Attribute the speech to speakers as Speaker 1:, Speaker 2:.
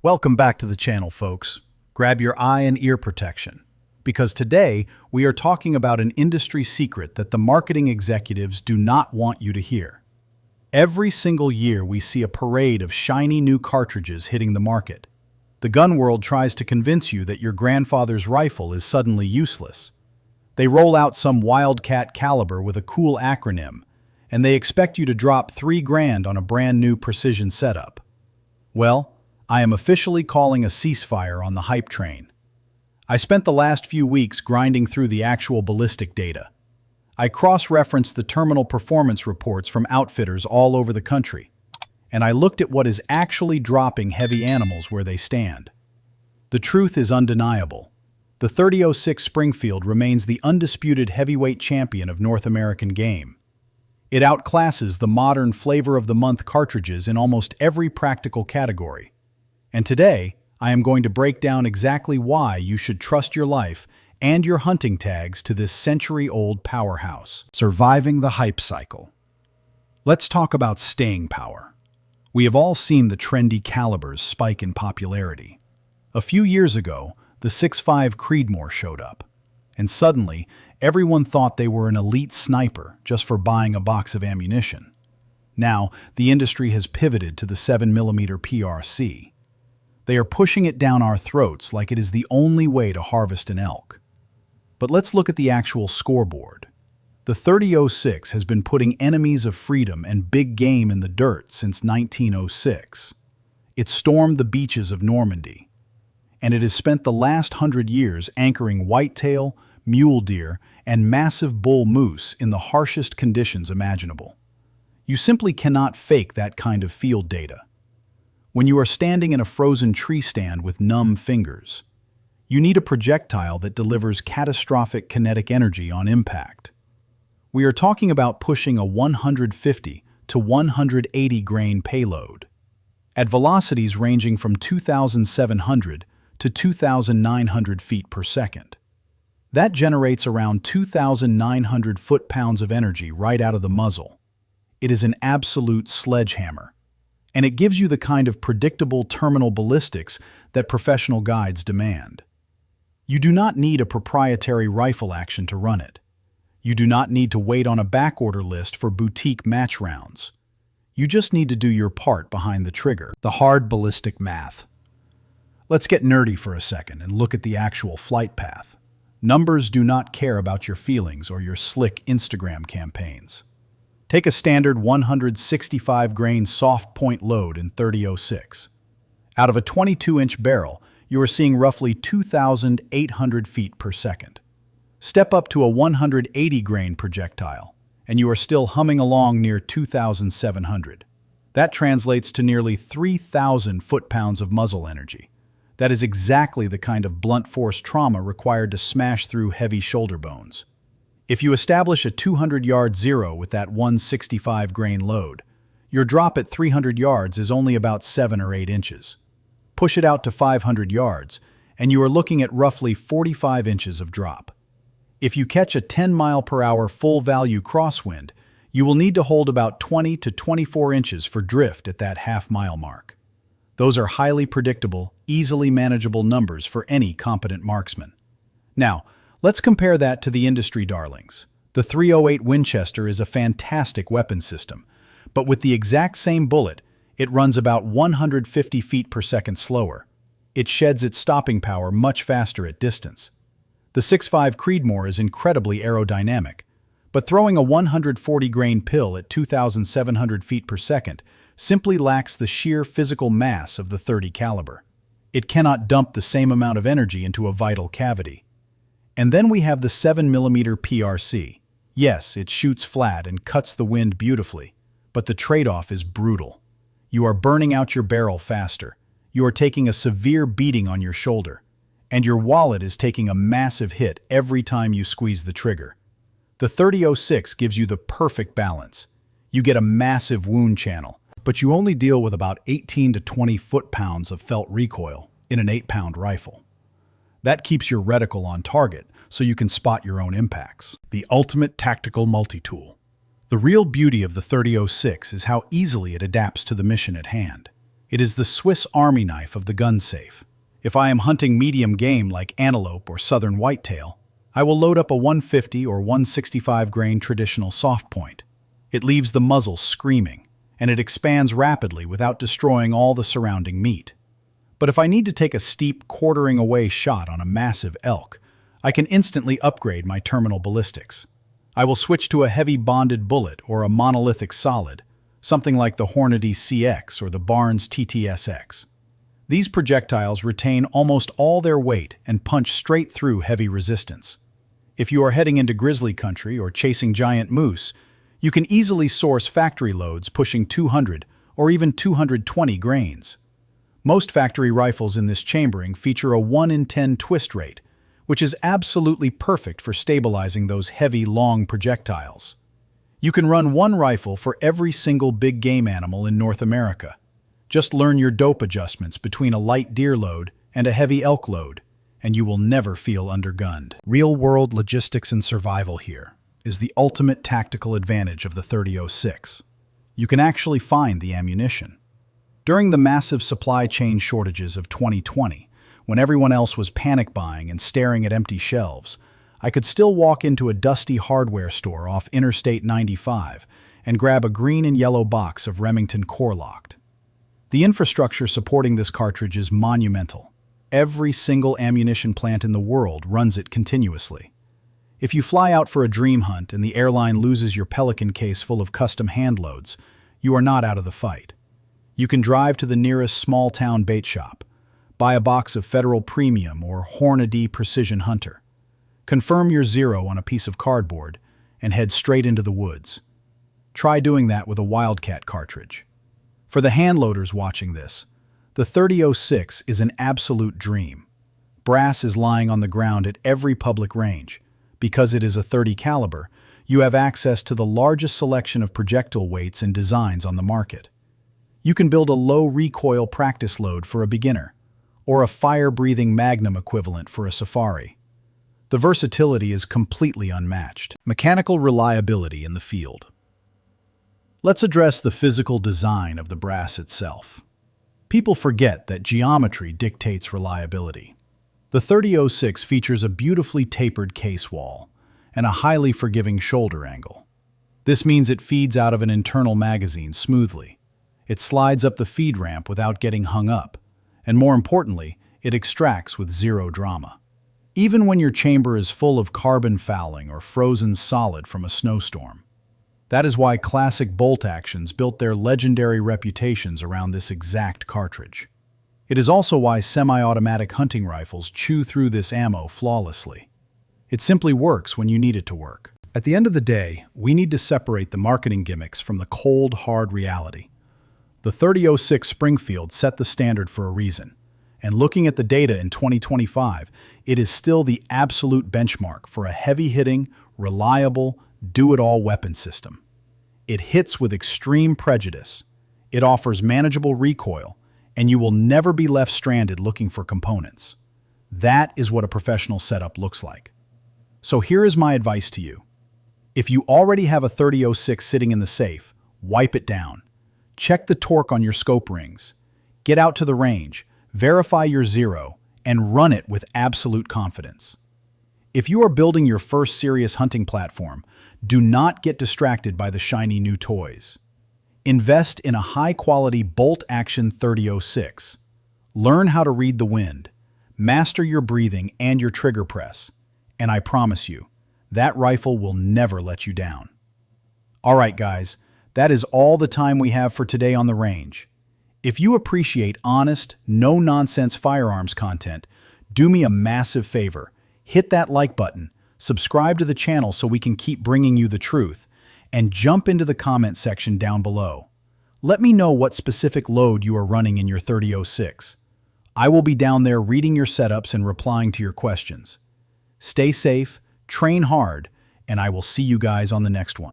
Speaker 1: Welcome back to the channel, folks. Grab your eye and ear protection, because today we are talking about an industry secret that the marketing executives do not want you to hear. Every single year we see a parade of shiny new cartridges hitting the market. The gun world tries to convince you that your grandfather's rifle is suddenly useless. They roll out some wildcat caliber with a cool acronym, and they expect you to drop $3,000 on a brand new precision setup. Well, I am officially calling a ceasefire on the hype train. I spent the last few weeks grinding through the actual ballistic data. I cross-referenced the terminal performance reports from outfitters all over the country, and I looked at what is actually dropping heavy animals where they stand. The truth is undeniable. The 3006 Springfield remains the undisputed heavyweight champion of North American game. It outclasses the modern flavor-of-the-month cartridges in almost every practical category. And today, I am going to break down exactly why you should trust your life and your hunting tags to this century-old powerhouse. Surviving the hype cycle. Let's talk about staying power. We have all seen the trendy calibers spike in popularity. A few years ago, the 6.5 Creedmoor showed up, and suddenly, everyone thought they were an elite sniper just for buying a box of ammunition. Now, the industry has pivoted to the 7mm PRC. They are pushing it down our throats like it is the only way to harvest an elk. But let's look at the actual scoreboard. The 3006 has been putting enemies of freedom and big game in the dirt since 1906. It stormed the beaches of Normandy, and it has spent the last 100 years anchoring whitetail, mule deer, and massive bull moose in the harshest conditions imaginable. You simply cannot fake that kind of field data. When you are standing in a frozen tree stand with numb fingers, you need a projectile that delivers catastrophic kinetic energy on impact. We are talking about pushing a 150 to 180 grain payload at velocities ranging from 2,700 to 2,900 feet per second. That generates around 2,900 foot-pounds of energy right out of the muzzle. It is an absolute sledgehammer, and it gives you the kind of predictable terminal ballistics that professional guides demand. You do not need a proprietary rifle action to run it. You do not need to wait on a backorder list for boutique match rounds. You just need to do your part behind the trigger. The hard ballistic math. Let's get nerdy for a second and look at the actual flight path. Numbers do not care about your feelings or your slick Instagram campaigns. Take a standard 165 grain soft point load in 3006. Out of a 22-inch barrel, you are seeing roughly 2,800 feet per second. Step up to a 180 grain projectile, and you are still humming along near 2,700. That translates to nearly 3,000 foot-pounds of muzzle energy. That is exactly the kind of blunt force trauma required to smash through heavy shoulder bones. If you establish a 200-yard zero with that 165 grain load, your drop at 300 yards is only about 7 or 8 inches. Push it out to 500 yards, and you are looking at roughly 45 inches of drop. If you catch a 10-mile-per-hour full-value crosswind, you will need to hold about 20 to 24 inches for drift at that half-mile mark. Those are highly predictable, easily manageable numbers for any competent marksman. Now, let's compare that to the industry darlings. The .308 Winchester is a fantastic weapon system, but with the exact same bullet, it runs about 150 feet per second slower. It sheds its stopping power much faster at distance. The 6.5 Creedmoor is incredibly aerodynamic, but throwing a 140 grain pill at 2,700 feet per second simply lacks the sheer physical mass of the .30 caliber. It cannot dump the same amount of energy into a vital cavity. And then we have the 7mm PRC. Yes, it shoots flat and cuts the wind beautifully, but the trade-off is brutal. You are burning out your barrel faster, you are taking a severe beating on your shoulder, and your wallet is taking a massive hit every time you squeeze the trigger. The 3006 gives you the perfect balance. You get a massive wound channel, but you only deal with about 18 to 20 foot-pounds of felt recoil in an 8-pound rifle. That keeps your reticle on target, so you can spot your own impacts. The ultimate tactical multi-tool. The real beauty of the 3006 is how easily it adapts to the mission at hand. It is the Swiss Army knife of the gun safe. If I am hunting medium game like antelope or southern whitetail, I will load up a 150 or 165 grain traditional soft point. It leaves the muzzle screaming, and it expands rapidly without destroying all the surrounding meat. But if I need to take a steep quartering away shot on a massive elk, I can instantly upgrade my terminal ballistics. I will switch to a heavy bonded bullet or a monolithic solid, something like the Hornady CX or the Barnes TTSX. These projectiles retain almost all their weight and punch straight through heavy resistance. If you are heading into grizzly country or chasing giant moose, you can easily source factory loads pushing 200 or even 220 grains. Most factory rifles in this chambering feature a 1 in 10 twist rate, which is absolutely perfect for stabilizing those heavy, long projectiles. You can run one rifle for every single big game animal in North America. Just learn your dope adjustments between a light deer load and a heavy elk load, and you will never feel undergunned. Real-world logistics and survival here is the ultimate tactical advantage of the 30-06. You can actually find the ammunition. During the massive supply chain shortages of 2020, when everyone else was panic buying and staring at empty shelves, I could still walk into a dusty hardware store off Interstate 95 and grab a green and yellow box of Remington Core-Locked. The infrastructure supporting this cartridge is monumental. Every single ammunition plant in the world runs it continuously. If you fly out for a dream hunt and the airline loses your Pelican case full of custom hand loads, you are not out of the fight. You can drive to the nearest small-town bait shop, buy a box of Federal Premium or Hornady Precision Hunter, confirm your zero on a piece of cardboard, and head straight into the woods. Try doing that with a Wildcat cartridge. For the handloaders watching this, the 30-06 is an absolute dream. Brass is lying on the ground at every public range. Because it is a .30 caliber, you have access to the largest selection of projectile weights and designs on the market. You can build a low recoil practice load for a beginner, or a fire-breathing Magnum equivalent for a safari. The versatility is completely unmatched. Mechanical reliability in the field. Let's address the physical design of the brass itself. People forget that geometry dictates reliability. The 30-06 features a beautifully tapered case wall and a highly forgiving shoulder angle. This means it feeds out of an internal magazine smoothly. It slides up the feed ramp without getting hung up, and more importantly, it extracts with zero drama. Even when your chamber is full of carbon fouling or frozen solid from a snowstorm. That is why classic bolt actions built their legendary reputations around this exact cartridge. It is also why semi-automatic hunting rifles chew through this ammo flawlessly. It simply works when you need it to work. At the end of the day, we need to separate the marketing gimmicks from the cold, hard reality. The 30-06 Springfield set the standard for a reason, and looking at the data in 2025, it is still the absolute benchmark for a heavy-hitting, reliable, do-it-all weapon system. It hits with extreme prejudice, it offers manageable recoil, and you will never be left stranded looking for components. That is what a professional setup looks like. So here is my advice to you. If you already have a 30-06 sitting in the safe, wipe it down. Check the torque on your scope rings. Get out to the range, verify your zero, and run it with absolute confidence. If you are building your first serious hunting platform, do not get distracted by the shiny new toys. Invest in a high-quality bolt-action 30-06. Learn how to read the wind, master your breathing and your trigger press, and I promise you, that rifle will never let you down. All right, guys, that is all the time we have for today on the range. If you appreciate honest, no-nonsense firearms content, do me a massive favor. Hit that like button, subscribe to the channel so we can keep bringing you the truth, and jump into the comment section down below. Let me know what specific load you are running in your 30-06. I will be down there reading your setups and replying to your questions. Stay safe, train hard, and I will see you guys on the next one.